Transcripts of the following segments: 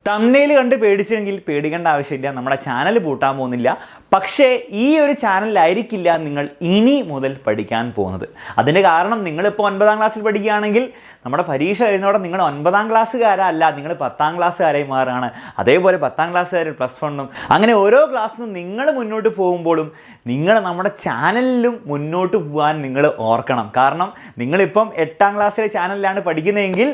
Thumbnail കണ്ട് പേടിച്ചെങ്കിൽ പേടിക്കേണ്ട ആവശ്യമില്ല, നമ്മുടെ ചാനൽ പൂട്ടാൻ പോകുന്നില്ല. പക്ഷേ ഈ ഒരു ചാനലിലായിരിക്കില്ല നിങ്ങൾ ഇനി മുതൽ പഠിക്കാൻ പോകുന്നത്. അതിൻ്റെ കാരണം നിങ്ങളിപ്പോൾ 9ാം ക്ലാസ്സിൽ പഠിക്കുകയാണെങ്കിൽ നമ്മുടെ പരീക്ഷ കഴിഞ്ഞതോടെ നിങ്ങൾ 9ാം ക്ലാസ്സുകാരല്ല, നിങ്ങൾ 10ാം ക്ലാസ്സുകാരായി മാറുകയാണ്. അതേപോലെ 10ാം ക്ലാസ്സുകാർ +1 അങ്ങനെ ഓരോ ക്ലാസ്സിനും നിങ്ങൾ മുന്നോട്ട് പോകുമ്പോഴും നിങ്ങൾ നമ്മുടെ ചാനലിലും മുന്നോട്ട് പോകാൻ നിങ്ങൾ ഓർക്കണം. കാരണം നിങ്ങളിപ്പം 8ാം ക്ലാസ്സിലെ ചാനലിലാണ് പഠിക്കുന്നതെങ്കിൽ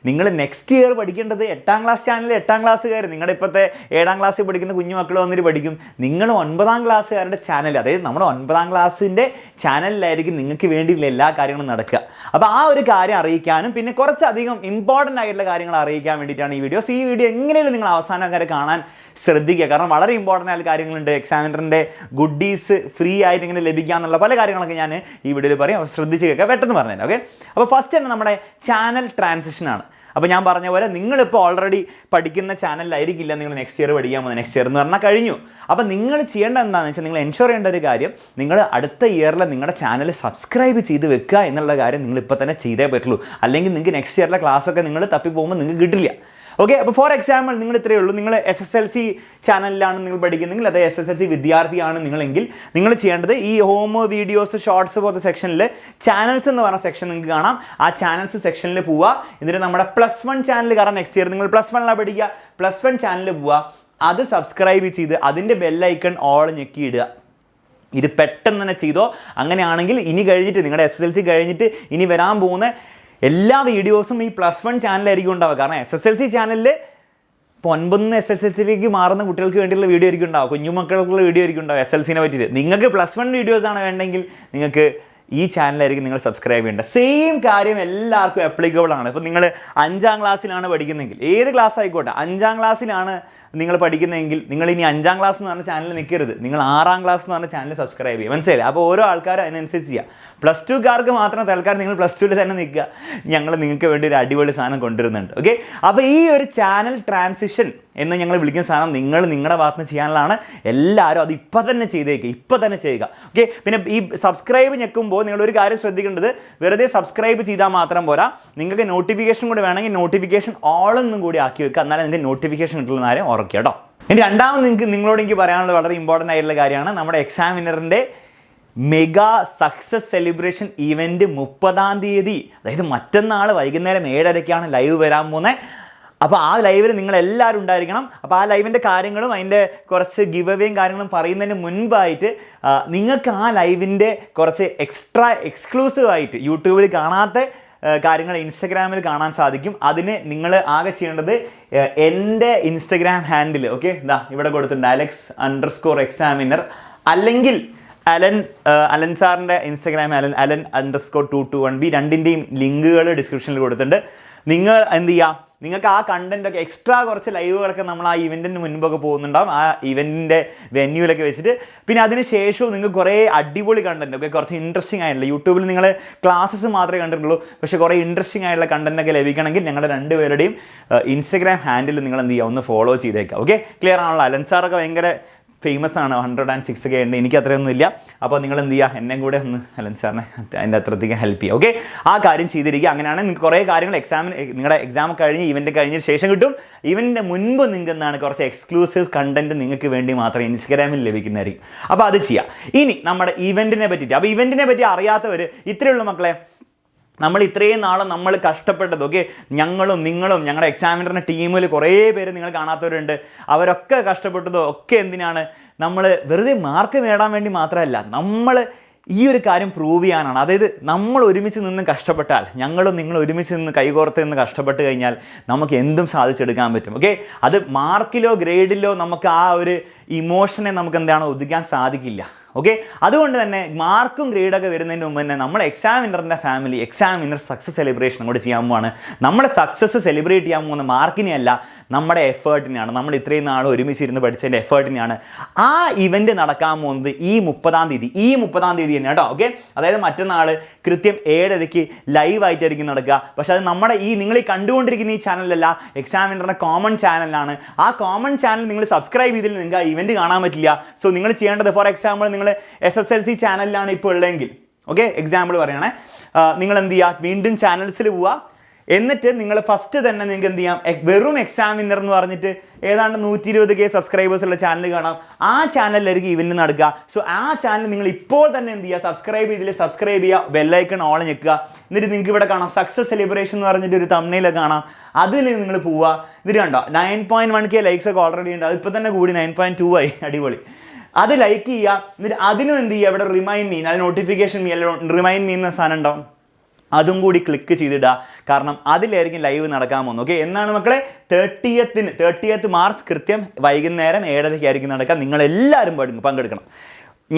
നിങ്ങൾ നെക്സ്റ്റ് ഇയർ പഠിക്കേണ്ടത് 8ാം ക്ലാസ് ചാനലിൽ 8ാം ക്ലാസ്സുകാർ, നിങ്ങളുടെ ഇപ്പോഴത്തെ 7ാം ക്ലാസ്സിൽ പഠിക്കുന്ന കുഞ്ഞു മക്കൾ വന്നിട്ട് പഠിക്കും. നിങ്ങൾ 9ാം ക്ലാസ്സുകാരുടെ ചാനൽ, അതായത് നമ്മുടെ 9ാം ക്ലാസ്സിൻ്റെ ചാനലിലായിരിക്കും നിങ്ങൾക്ക് വേണ്ടിയുള്ള എല്ലാ കാര്യങ്ങളും നടക്കുക. അപ്പോൾ ആ ഒരു കാര്യം അറിയിക്കാനും പിന്നെ കുറച്ചധികം ഇമ്പോർട്ടൻ്റ് ആയിട്ടുള്ള കാര്യങ്ങൾ അറിയിക്കാൻ വേണ്ടിയിട്ടാണ് ഈ വീഡിയോസ്. ഈ വീഡിയോ എങ്ങനെയും നിങ്ങൾ അവസാനം വരെ കാണാൻ ശ്രദ്ധിക്കുക. കാരണം വളരെ ഇമ്പോർട്ടൻ്റ് ആയ കാര്യങ്ങളുണ്ട്. എക്സാമിനറിൻ്റെ ഗുഡീസ് ഫ്രീ ആയിട്ട് ഇങ്ങനെ ലഭിക്കുക എന്നുള്ള പല കാര്യങ്ങളൊക്കെ ഞാൻ ഈ വീഡിയോയിൽ പറയും. അപ്പോൾ ശ്രദ്ധിച്ച് കേൾക്കുക, പെട്ടെന്ന് പറഞ്ഞുതരാം. ഓക്കെ, അപ്പോൾ ഫസ്റ്റ് തന്നെ നമ്മുടെ ചാനൽ ട്രാൻസിഷനാണ്. അപ്പോൾ ഞാൻ പറഞ്ഞ പോലെ നിങ്ങളിപ്പോൾ ഓൾറെഡി പഠിക്കുന്ന ചാനലിലായിരിക്കില്ല നിങ്ങൾ നെക്സ്റ്റ് ഇയർ പഠിക്കാൻ പോകുന്നത്. നെക്സ്റ്റ് ഇയർ എന്ന് പറഞ്ഞാൽ കഴിഞ്ഞു. അപ്പോൾ നിങ്ങൾ ചെയ്യേണ്ടത് എന്താണെന്ന് വെച്ചാൽ നിങ്ങൾ എൻഷുർ ചെയ്യേണ്ട ഒരു കാര്യം, നിങ്ങൾ അടുത്ത ഇയറിൽ നിങ്ങളുടെ ചാനൽ സബ്സ്ക്രൈബ് ചെയ്ത് വെക്കുക എന്നുള്ള കാര്യം നിങ്ങൾ ഇപ്പോൾ തന്നെ ചെയ്തേ പറ്റുള്ളൂ. അല്ലെങ്കിൽ നിങ്ങൾക്ക് നെക്സ്റ്റ് ഇയറിലെ ക്ലാസ്സൊക്കെ നിങ്ങൾ തപ്പി പോകുമ്പോൾ നിങ്ങൾക്ക് കിട്ടില്ല. ഓക്കെ, അപ്പോൾ ഫോർ എക്സാമ്പിൾ നിങ്ങൾ ഇത്രയേ ഉള്ളൂ, നിങ്ങൾ SSLC ചാനലിലാണ് നിങ്ങൾ പഠിക്കുന്നെങ്കിൽ, അത് SSLC വിദ്യാർത്ഥിയാണ് നിങ്ങളെങ്കിൽ നിങ്ങൾ ചെയ്യേണ്ടത് ഈ ഹോം വീഡിയോസ് ഷോർട്സ് പോലത്തെ സെക്ഷനിൽ ചാനൽസ് എന്ന് പറഞ്ഞ സെക്ഷൻ നിങ്ങൾക്ക് കാണാം. ആ ചാനൽസ് സെക്ഷനിൽ പോവുക. എന്നിട്ട് നമ്മുടെ +1 ചാനൽ, കാരണം നെക്സ്റ്റ് ഇയർ നിങ്ങൾ +1ലാണ് പഠിക്കുക, +1 ചാനലിൽ പോവുക. അത് സബ്സ്ക്രൈബ് ചെയ്ത് അതിൻ്റെ ബെല്ലൈക്കൺ ഓൾ ഞെക്കിയിടുക. ഇത് പെട്ടെന്ന് തന്നെ ചെയ്തോ. അങ്ങനെയാണെങ്കിൽ ഇനി കഴിഞ്ഞിട്ട് നിങ്ങളുടെ SSLC കഴിഞ്ഞിട്ട് ഇനി വരാൻ പോകുന്ന എല്ലാ വീഡിയോസും ഈ +1 ചാനലായിരിക്കും ഉണ്ടാവുക. കാരണം SSLC ചാനലിൽ ഇപ്പോൾ 9 SSLCയിലേക്ക് മാറുന്ന കുട്ടികൾക്ക് വേണ്ടിയുള്ള വീഡിയോ ആയിരിക്കും ഉണ്ടാവുക, കുഞ്ഞുമക്കൾക്കുള്ള വീഡിയോ ആയിരിക്കും ഉണ്ടാവുക. SLCനെ പറ്റിയിട്ട് നിങ്ങൾക്ക് +1 വീഡിയോസാണ് വേണ്ടെങ്കിൽ നിങ്ങൾക്ക് ഈ ചാനലായിരിക്കും നിങ്ങൾ സബ്സ്ക്രൈബ് ചെയ്യേണ്ടത്. സെയിം കാര്യം എല്ലാവർക്കും ആപ്ലിക്കബിൾ ആണ്. ഇപ്പോൾ നിങ്ങൾ 5ാം ക്ലാസ്സിലാണ് പഠിക്കുന്നതെങ്കിൽ, ഏത് ക്ലാസ് ആയിക്കോട്ടെ, 5ാം ക്ലാസ്സിലാണ് നിങ്ങൾ പഠിക്കുന്നതെങ്കിൽ നിങ്ങൾ ഇനി 5ാം ക്ലാസ് എന്ന് പറഞ്ഞ ചാനൽ നിൽക്കരുത്, നിങ്ങൾ 6ാം ക്ലാസ് എന്ന് പറഞ്ഞ ചാനൽ സബ്സ്ക്രൈബ് ചെയ്യുക. മനസ്സിലായി? അപ്പോൾ ഓരോ ആൾക്കാരും അതിനനുസരിച്ച് ചെയ്യുക. +2കാർക്ക് മാത്രം തൽക്കാലം നിങ്ങൾ +2ൽ തന്നെ നിൽക്കുക, ഞങ്ങൾ നിങ്ങൾക്ക് വേണ്ടി ഒരു അടിപൊളി സാധനം കൊണ്ടുവരുന്നുണ്ട്. ഓക്കെ, അപ്പോൾ ഈ ഒരു ചാനൽ ട്രാൻസിഷൻ എന്ന് ഞങ്ങൾ വിളിക്കുന്ന സാധനം നിങ്ങൾ നിങ്ങളുടെ ഭാഗത്ത് നിന്ന് ചെയ്യാനുള്ളതാണ്. എല്ലാവരും അത് ഇപ്പം തന്നെ ചെയ്തേക്കുക, ഇപ്പം തന്നെ ചെയ്യുക. ഓക്കെ, പിന്നെ ഈ സബ്സ്ക്രൈബ് ഞെക്കുമ്പോൾ നിങ്ങളൊരു കാര്യം ശ്രദ്ധിക്കേണ്ടത്, വെറുതെ സബ്സ്ക്രൈബ് ചെയ്താൽ മാത്രം പോരാ, നിങ്ങൾക്ക് നോട്ടിഫിക്കേഷൻ കൂടി വേണമെങ്കിൽ നോട്ടിഫിക്കേഷൻ ഓളൊന്നും കൂടി ആക്കി വെക്കുക. എന്നാലും നിങ്ങൾക്ക് നോട്ടിഫിക്കേഷൻ കിട്ടുന്ന കാര്യം ഓർക്കുക കേട്ടോ. ഇനി രണ്ടാമത് നിങ്ങളോട് എനിക്ക് പറയാനുള്ളത് വളരെ ഇമ്പോർട്ടൻ്റ് ആയിട്ടുള്ള കാര്യമാണ്. നമ്മുടെ എക്സാമിനറിൻ്റെ മെഗാ സക്സസ് സെലിബ്രേഷൻ ഇവൻറ്റ് 30ാം തീയതി, അതായത് മറ്റന്നാൾ വൈകുന്നേരം 7:30 ലൈവ് വരാൻ പോകുന്നത്. അപ്പോൾ ആ ലൈവിൽ നിങ്ങളെല്ലാവരും ഉണ്ടായിരിക്കണം. അപ്പോൾ ആ ലൈവിൻ്റെ കാര്യങ്ങളും അതിൻ്റെ കുറച്ച് ഗിവ് അവേയും കാര്യങ്ങളും പറയുന്നതിന് മുൻപായിട്ട് നിങ്ങൾക്ക് ആ ലൈവിൻ്റെ കുറച്ച് എക്സ്ക്ലൂസീവായിട്ട് യൂട്യൂബിൽ കാണാത്ത കാര്യങ്ങൾ ഇൻസ്റ്റഗ്രാമിൽ കാണാൻ സാധിക്കും. അതിന് നിങ്ങൾ ആകെ ചെയ്യേണ്ടത് എൻ്റെ ഇൻസ്റ്റഗ്രാം ഹാൻഡിൽ, ഓക്കെ, ഇതാ ഇവിടെ കൊടുത്തിട്ടുണ്ട്, Alex_examiner, അല്ലെങ്കിൽ അലൻ സാറിൻ്റെ ഇൻസ്റ്റഗ്രാം അലൻ_221B, രണ്ടിൻ്റെയും ലിങ്കുകൾ ഡിസ്ക്രിപ്ഷനിൽ കൊടുത്തിട്ടുണ്ട്. നിങ്ങൾ എന്ത് ചെയ്യുക, നിങ്ങൾക്ക് ആ കണ്ടൻറ്റൊക്കെ എക്സ്ട്രാ കുറച്ച് ലൈവുകളൊക്കെ നമ്മൾ ആ ഇവൻറ്റിന് മുൻപൊക്കെ പോകുന്നുണ്ടാവും, ആ ഇവൻറ്റിൻ്റെ വെന്യൂലൊക്കെ വെച്ചിട്ട്. പിന്നെ അതിന് ശേഷവും നിങ്ങൾക്ക് കുറേ അടിപൊളി കണ്ടൻറ്റ്, ഒക്കെ കുറച്ച് ഇൻട്രസ്റ്റിംഗ് ആയിട്ടുള്ള, യൂട്യൂബിൽ നിങ്ങൾ ക്ലാസ്സസ് മാത്രമേ കണ്ടിട്ടുള്ളൂ, പക്ഷേ കുറേ ഇൻട്രസ്റ്റിംഗ് ആയിട്ടുള്ള കണ്ടൻറ്റൊക്കെ ലഭിക്കണമെങ്കിൽ ഞങ്ങളുടെ രണ്ടുപേരുടെയും ഇൻസ്റ്റഗ്രാം ഹാൻഡിൽ നിങ്ങൾ എന്ത് ചെയ്യുക, ഒന്ന് ഫോളോ ചെയ്തേക്കുക. ഓക്കെ, ക്ലിയർ ആണല്ലോ? അലൻ സാറൊക്കെ ഭയങ്കര ഫേമസ് ആണ്, 106 ഉണ്ട്, എനിക്ക് അത്രയൊന്നും ഇല്ല. അപ്പോൾ നിങ്ങൾ എന്ത് ചെയ്യുക, എന്നെ കൂടെ ഒന്ന് അലൻ സാറിനെ അതിൻ്റെ അത്രത്തേക്ക് ഹെൽപ്പ് ചെയ്യുക. ഓക്കെ, ആ കാര്യം ചെയ്തിരിക്കുക. അങ്ങനെയാണെങ്കിൽ നിങ്ങൾക്ക് കുറേ കാര്യങ്ങൾ നിങ്ങളുടെ എക്സാം കഴിഞ്ഞ് ഇവൻറ്റ് കഴിഞ്ഞതിന് ശേഷം കിട്ടും. ഇവൻറ്റിൻ്റെ മുൻപ് നിങ്ങൾക്ക് എന്താണ് കുറച്ച് എക്സ്ക്ലൂസീവ് കണ്ടൻറ്റ് നിങ്ങൾക്ക് വേണ്ടി മാത്രം ഇൻസ്റ്റഗ്രാമിൽ ലഭിക്കുന്നതായിരിക്കും. അപ്പോൾ അത് ചെയ്യുക. ഇനി നമ്മുടെ ഇവൻറ്റിനെ പറ്റിയിട്ട്, അപ്പോൾ ഇവൻറ്റിനെ പറ്റി അറിയാത്തവർ, ഇത്രയുള്ള മക്കളെ, നമ്മൾ ഇത്രയും നാളും നമ്മൾ കഷ്ടപ്പെട്ടത്, ഓക്കെ, ഞങ്ങളും നിങ്ങളും ഞങ്ങളുടെ എക്സാമിനറിൻ്റെ ടീമിൽ കുറേ പേര് നിങ്ങൾ കാണാത്തവരുണ്ട്, അവരൊക്കെ കഷ്ടപ്പെട്ടതോ ഒക്കെ എന്തിനാണ്, നമ്മൾ വെറുതെ മാർക്ക് നേടാൻ വേണ്ടി മാത്രമല്ല, നമ്മൾ ഈ ഒരു കാര്യം പ്രൂവ് ചെയ്യാനാണ്. അതായത് നമ്മൾ ഒരുമിച്ച് നിന്ന് കഷ്ടപ്പെട്ടാൽ, ഞങ്ങളും നിങ്ങൾ ഒരുമിച്ച് നിന്ന് കൈകോർത്ത് നിന്ന് കഷ്ടപ്പെട്ട് കഴിഞ്ഞാൽ നമുക്ക് എന്തും സാധിച്ചെടുക്കാൻ പറ്റും. ഓക്കെ, അത് മാർക്കിലോ ഗ്രേഡിലോ നമുക്ക് ആ ഒരു ഇമോഷനെ നമുക്ക് എന്താണ് ഒതുക്കാൻ സാധിക്കില്ല. ഓക്കെ, അതുകൊണ്ട് തന്നെ മാർക്കും ഗ്രേഡൊക്കെ വരുന്നതിന് മുമ്പ് തന്നെ നമ്മൾ എക്സാമിനറിൻ്റെ ഫാമിലി എക്സാമിനർ സക്സസ് സെലിബ്രേഷൻ അങ്ങോട്ട് ചെയ്യാൻ പോവാണ്. നമ്മുടെ സക്സസ് സെലിബ്രേറ്റ് ചെയ്യാൻ പോകുന്ന മാർക്കിനെയല്ല, നമ്മുടെ എഫേർട്ടിനെയാണ്. നമ്മൾ ഇത്രയും നാൾ ഒരുമിച്ചിരുന്ന് പഠിച്ചതിൻ്റെ എഫേർട്ടിനെയാണ്. ആ ഇവൻറ്റ് നടക്കാൻ പോകുന്നത് ഈ 30ാം തീയതി തന്നെ കേട്ടോ. ഓക്കെ, അതായത് മറ്റന്നാൾ കൃത്യം 7:30 ലൈവായിട്ടായിരിക്കും നടക്കുക. പക്ഷേ അത് നമ്മുടെ നിങ്ങൾ ഈ കണ്ടുകൊണ്ടിരിക്കുന്ന ഈ ചാനലല്ല, എക്സാമിനറിൻ്റെ കോമൺ ചാനലാണ്. ആ കോമൺ ചാനൽ നിങ്ങൾ സബ്സ്ക്രൈബ് ചെയ്തില്ല നിങ്ങൾക്ക് ആ ഇവൻറ്റ് കാണാൻ പറ്റില്ല. സോ നിങ്ങൾ ചെയ്യേണ്ടത്, ഫോർ എക്സാമ്പിൾ നിങ്ങൾ SSLC ചാനലിലാണ് ഇപ്പോൾ ഉള്ളതെങ്കിൽ, ഓക്കെ, എക്സാമ്പിൾ പറയുകയാണെ, നിങ്ങൾ എന്ത് ചെയ്യുക, വീണ്ടും ചാനൽസിൽ പോവുക, എന്നിട്ട് നിങ്ങൾ ഫസ്റ്റ് തന്നെ നിങ്ങൾക്ക് എന്ത് ചെയ്യാം, വെറും എക്സാമിനർ എന്ന് പറഞ്ഞിട്ട് ഏതാണ്ട് 120K സബ്സ്ക്രൈബേഴ്സ് ഉള്ള ചാനൽ കാണാം. ആ ചാനലിലായിരിക്കും ഇവന്റ് നടക്കുക. സോ ആ ചാനൽ നിങ്ങൾ ഇപ്പോൾ തന്നെ എന്ത് ചെയ്യുക, സബ്സ്ക്രൈബ് ചെയ്യുക, ബെല്ലൈക്കൺ ഓൺ ഞെക്കുക. എന്നിട്ട് നിങ്ങൾക്ക് ഇവിടെ കാണാം സക്സസ് സെലിബ്രേഷൻ എന്ന് പറഞ്ഞിട്ട് ഒരു തംബ്നെയിൽ കാണാം. അതിൽ നിങ്ങൾ പോവുക. ഇത് കണ്ടോ 9.1K ലൈക്സ് ഒക്കെ ഓൾറെഡി ഉണ്ട്. അതിപ്പോൾ തന്നെ കൂടി 9.2 ആയി. അടിപൊളി. അത് ലൈക്ക് ചെയ്യുക. എന്നിട്ട് അതിനും എന്ത് ചെയ്യുക, ഇവിടെ റിമൈൻഡ് മീ, അത് നോട്ടിഫിക്കേഷൻ റിമൈൻഡ് മീ എന്ന സാധനം ഉണ്ടാവും. അതും കൂടി ക്ലിക്ക് ചെയ്തിടുക. കാരണം അതിലായിരിക്കും ലൈവ് നടക്കാൻ പോകുന്നത്. ഓക്കെ, എന്നാണ് മക്കളെ 30th മാർച്ച് കൃത്യം വൈകുന്നേരം 7:30 ആയിരിക്കും നടക്കുക. നിങ്ങളെല്ലാവരും പങ്കെടുക്കണം.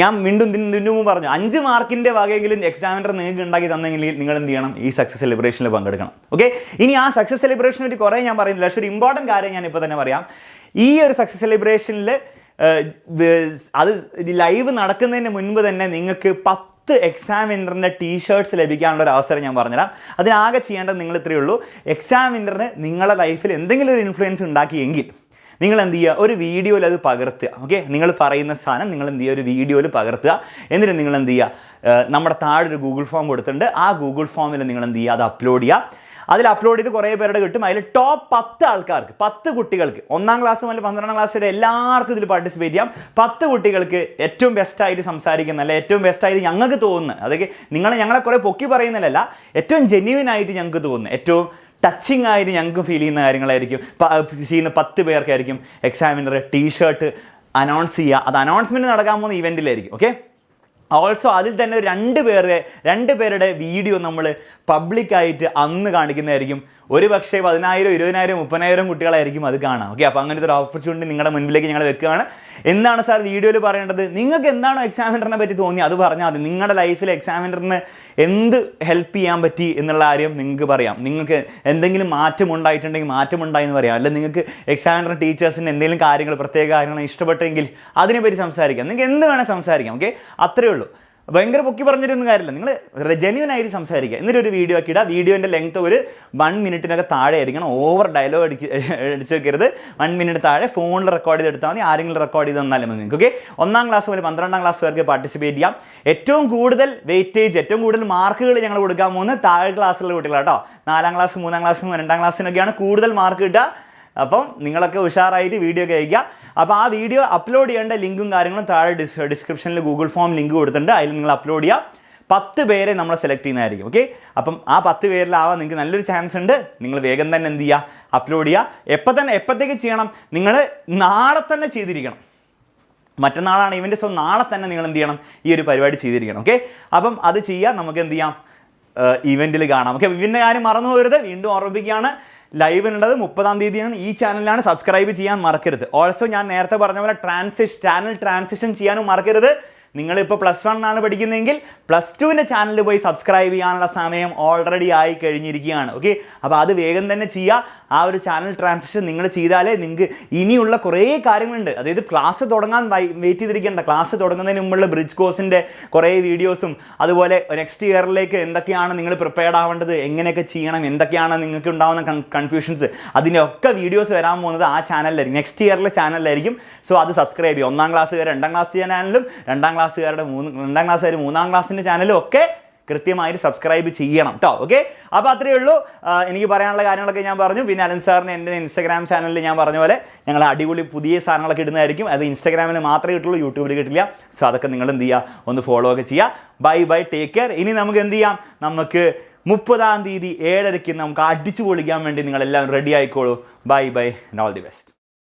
ഞാൻ വീണ്ടും ഇതിന് മുമ്പ് പറഞ്ഞു 5 മാർക്കിൻ്റെ വകയെങ്കിലും എക്സാമിനർ നിങ്ങൾക്ക് ഉണ്ടാക്കി തന്നെങ്കിൽ നിങ്ങൾ എന്ത് ചെയ്യണം, ഈ സക്സസ് സെലിബ്രേഷനിൽ പങ്കെടുക്കണം. ഓക്കെ, ഇനി ആ സക്സസ് സെലിബ്രേഷനെ പറ്റി കുറേ ഞാൻ പറയുന്നില്ല. പക്ഷേ ഒരു ഇമ്പോർട്ടൻറ്റ് കാര്യം ഞാൻ ഇപ്പോൾ തന്നെ പറയാം. ഈ ഒരു സക്സസ് സെലിബ്രേഷനിൽ അത് ലൈവ് നടക്കുന്നതിന് മുൻപ് തന്നെ നിങ്ങൾക്ക് 10 എക്സാമിനറിൻ്റെ ടീഷർട്ട്സ് ലഭിക്കാനുള്ള ഒരു അവസരം ഞാൻ പറഞ്ഞുതരാം. അതിനാകെ ചെയ്യേണ്ടത് നിങ്ങൾ ഇത്രയേ ഉള്ളൂ. എക്സാമിനറിന് നിങ്ങളുടെ ലൈഫിൽ എന്തെങ്കിലും ഒരു ഇൻഫ്ലുവൻസ് ഉണ്ടാക്കിയെങ്കിൽ നിങ്ങൾ എന്ത് ചെയ്യുക, ഒരു വീഡിയോയിൽ അത് പകർത്തുക. ഓക്കെ, നിങ്ങൾ പറയുന്ന സാധനം നിങ്ങൾ എന്ത് ചെയ്യുക, ഒരു വീഡിയോയിൽ പകർത്തുക. എന്നിട്ട് നിങ്ങൾ എന്ത് ചെയ്യുക, നമ്മുടെ താഴെ ഒരു ഗൂഗിൾ ഫോം കൊടുത്തിട്ടുണ്ട്. ആ ഗൂഗിൾ ഫോമിൽ നിങ്ങൾ എന്ത് ചെയ്യുക, അത് അപ്ലോഡ് ചെയ്യുക. അതിൽ അപ്ലോഡ് ചെയ്ത് കുറേ പേരുടെ കിട്ടും. അതിൽ ടോപ്പ് 10 ആൾക്കാർക്ക്, 10 കുട്ടികൾക്ക്, 1ാം ക്ലാസ് മുതൽ 12ാം ക്ലാസ് വരെ എല്ലാവർക്കും ഇതിൽ പാർട്ടിസിപ്പേറ്റ് ചെയ്യാം. 10 കുട്ടികൾക്ക് ഏറ്റവും ബെസ്റ്റായിട്ട് സംസാരിക്കുന്ന, അല്ല ഏറ്റവും ബെസ്റ്റായിട്ട് ഞങ്ങൾക്ക് തോന്നുന്നത്, അതൊക്കെ ഞങ്ങളെ കുറേ പൊക്കി പറയുന്നില്ലല്ല, ഏറ്റവും ജെന്യുവൻ ആയിട്ട് ഞങ്ങൾക്ക് തോന്നുന്നത്, ഏറ്റവും ടച്ചിങ് ആയിട്ട് ഞങ്ങൾക്ക് ഫീൽ ചെയ്യുന്ന കാര്യങ്ങളായിരിക്കും ചെയ്യുന്ന 10 പേർക്കായിരിക്കും എക്സാമിനർ ടീഷർട്ട് അനൗൺസ് ചെയ്യുക. അത് അനൗൺസ്മെൻറ്റ് നടക്കാൻ പോകുന്ന ഇവൻറ്റിലായിരിക്കും. ഓക്കെ, ഓൾസോ അതിൽ തന്നെ 2 പേരുടെ വീഡിയോ നമ്മൾ പബ്ലിക്കായിട്ട് അന്ന് കാണിക്കുന്നതായിരിക്കും. ഒരു പക്ഷേ 10,000, 20,000, 30,000 കുട്ടികളായിരിക്കും അത് കാണാം. ഓക്കെ, അപ്പോൾ അങ്ങനത്തെ ഒരു ഓപ്പർച്യൂണിറ്റി നിങ്ങളുടെ മുൻപിലേക്ക് ഞങ്ങൾ വെക്കുകയാണ്. എന്താണ് സാർ വീഡിയോയിൽ പറയേണ്ടത്, നിങ്ങൾക്ക് എന്താണോ എക്സാമിനറിനെ പറ്റി തോന്നി അത് പറഞ്ഞാൽ മതി. നിങ്ങളുടെ ലൈഫിൽ എക്സാമിനറിന് എന്ത് ഹെൽപ്പ് ചെയ്യാൻ പറ്റി എന്നുള്ള കാര്യം നിങ്ങൾക്ക് പറയാം. നിങ്ങൾക്ക് എന്തെങ്കിലും മാറ്റം ഉണ്ടായിട്ടുണ്ടെങ്കിൽ എന്ന് പറയാം. അല്ലെങ്കിൽ നിങ്ങൾക്ക് എക്സാമിനർ ടീച്ചേഴ്സിന് എന്തെങ്കിലും കാര്യങ്ങൾ, പ്രത്യേക കാര്യങ്ങൾ ഇഷ്ടപ്പെട്ടെങ്കിൽ അതിനെപ്പറ്റി സംസാരിക്കാം. നിങ്ങൾക്ക് എന്ത് വേണേൽ സംസാരിക്കാം. ഓക്കെ, അത്രയേ ഉള്ളൂ. ഭയങ്കര പൊക്കി പറഞ്ഞിരുന്ന കാര്യമില്ല. നിങ്ങൾ ജെന്യുവൻ ആയിട്ട് സംസാരിക്കുക. എന്നിട്ട് ഒരു വീഡിയോ ആക്കി ഇടുക. വീഡിയോൻ്റെ ലെങ്ത്ത് ഒരു 1 മിനിറ്റിനൊക്കെ താഴെ ആയിരിക്കണം. ഓവർ ഡയലോഗ് അടിച്ച് വെക്കരുത്. 1 മിനിറ്റ് താഴെ ഫോണിൽ റെക്കോർഡ് ചെയ്തെടുത്താൽ മതി. ആരെങ്കിലും റെക്കോർഡ് ചെയ്ത് തന്നാലും മതി നിങ്ങൾക്ക്. ഓക്കെ, 1ാം ക്ലാസ് മുതൽ 12ാം ക്ലാസ് വരെ പാർട്ടിസിപ്പേറ്റ് ചെയ്യാം. ഏറ്റവും കൂടുതൽ വെയിറ്റേജ്, ഏറ്റവും കൂടുതൽ മാർക്കുകൾ ഞങ്ങൾ കൊടുക്കാൻ പോകുന്നത് താഴെ ക്ലാസ്സിലുള്ള കുട്ടികളാട്ടോ. 4ാം ക്ലാസ്, 3ാം ക്ലാസ്, 2ാം ക്ലാസ്സിനൊക്കെയാണ് കൂടുതൽ മാർക്ക് കിട്ടുക. അപ്പം നിങ്ങളൊക്കെ ഉഷാറായിട്ട് വീഡിയോ ഒക്കെ അയക്കുക. അപ്പോൾ ആ വീഡിയോ അപ്ലോഡ് ചെയ്യേണ്ട ലിങ്കും കാര്യങ്ങളും താഴെ ഡിസ്ക്രിപ്ഷനിൽ ഗൂഗിൾ ഫോം ലിങ്ക് കൊടുത്തിട്ടുണ്ട്. അതിൽ നിങ്ങൾ അപ്ലോഡ് ചെയ്യുക. 10 പേരെ നമ്മൾ സെലക്ട് ചെയ്യുന്നതായിരിക്കും. ഓക്കെ, അപ്പം ആ 10 പേരിലാവാൻ നിങ്ങൾക്ക് നല്ലൊരു ചാൻസ് ഉണ്ട്. നിങ്ങൾ വേഗം തന്നെ എന്ത് ചെയ്യുക, അപ്ലോഡ് ചെയ്യുക. എപ്പോഴത്തേക്ക് ചെയ്യണം, നിങ്ങൾ നാളെ തന്നെ ചെയ്തിരിക്കണം. മറ്റന്നാളാണ് ഇവൻ്റെ. സോ നാളെ തന്നെ നിങ്ങൾ എന്ത് ചെയ്യണം, ഈ ഒരു പരിപാടി ചെയ്തിരിക്കണം. ഓക്കെ, അപ്പം അത് ചെയ്യാം. നമുക്ക് എന്ത് ചെയ്യാം, ഇവൻറ്റിൽ കാണാം. ഓക്കെ, ഇവൻ്റെ കാര്യം മറന്നു പോകരുത്. വീണ്ടും ഓർമ്മിപ്പിക്കുകയാണ്, ലൈവിനുള്ളത് 30ാം തീയതിയാണ്. ഈ ചാനലിലാണ്. സബ്സ്ക്രൈബ് ചെയ്യാൻ മറക്കരുത്. ഓൾസോ ഞാൻ നേരത്തെ പറഞ്ഞ പോലെ ചാനൽ ട്രാൻസിഷൻ ചെയ്യാനും മറക്കരുത്. നിങ്ങളിപ്പോൾ +1 ആണ് പഠിക്കുന്നതെങ്കിൽ +2ൻ്റെ ചാനലിൽ പോയി സബ്സ്ക്രൈബ് ചെയ്യാനുള്ള സമയം ഓൾറെഡി ആയി കഴിഞ്ഞിരിക്കുകയാണ്. ഓക്കെ, അപ്പോൾ അത് വേഗം തന്നെ ചെയ്യുക. ആ ഒരു ചാനൽ ട്രാൻസിഷൻ നിങ്ങൾ ചെയ്താലേ നിങ്ങൾക്ക് ഇനിയുള്ള കുറേ കാര്യങ്ങളുണ്ട്. അതായത് ക്ലാസ് തുടങ്ങാൻ വെയിറ്റ് ചെയ്തിരിക്കേണ്ട. ക്ലാസ് തുടങ്ങുന്നതിന് മുമ്പുള്ള ബ്രിഡ്ജ് കോഴ്സിൻ്റെ കുറേ വീഡിയോസും, അതുപോലെ നെക്സ്റ്റ് ഇയറിലേക്ക് എന്തൊക്കെയാണ് നിങ്ങൾ പ്രിപ്പയർഡ് ആവേണ്ടത്, എങ്ങനെയൊക്കെ ചെയ്യണം, എന്തൊക്കെയാണ് നിങ്ങൾക്ക് ഉണ്ടാകുന്ന കൺഫ്യൂഷൻസ്, അതിൻ്റെ ഒക്കെ വീഡിയോസ് വരാൻ പോകുന്നത് ആ ചാനലിലായിരിക്കും, നെക്സ്റ്റ് ഇയറിലെ ചാനലിലായിരിക്കും. സോ അത് സബ്സ്ക്രൈബ് ചെയ്യുക. 1ാം ക്ലാസ്സുകാർ 2ാം ക്ലാസ് ചാനലിലും, 2ാം ക്ലാസ്സുകാർ 3ാം ക്ലാസ്സിൻ്റെ ചാനലും ഒക്കെ കൃത്യമായിട്ട് സബ്സ്ക്രൈബ് ചെയ്യണം കേട്ടോ. ഓക്കെ, അപ്പോൾ അത്രയേ ഉള്ളൂ. എനിക്ക് പറയാനുള്ള കാര്യങ്ങളൊക്കെ ഞാൻ പറഞ്ഞു. പിന്നെ അലൻ സാറിന് എൻ്റെ ഇൻസ്റ്റാഗ്രാം ചാനലിൽ ഞാൻ പറഞ്ഞ പോലെ ഞങ്ങൾ അടിപൊളി പുതിയ സാധനങ്ങളൊക്കെ ഇടുന്നതായിരിക്കും. അത് ഇൻസ്റ്റാഗ്രാമിൽ മാത്രമേ കിട്ടുള്ളൂ, യൂട്യൂബിൽ കിട്ടില്ല. സോ അതൊക്കെ നിങ്ങൾ എന്ത് ചെയ്യുക, ഒന്ന് ഫോളോ ഒക്കെ ചെയ്യുക. Bye, take care. ഇനി നമുക്ക് എന്ത് ചെയ്യാം, നമുക്ക് 30ാം തീയതി 7:30 നമുക്ക് അടിച്ചു പൊളിക്കാൻ വേണ്ടി നിങ്ങളെല്ലാം റെഡി ആയിക്കോളൂ. Bye, and all the best.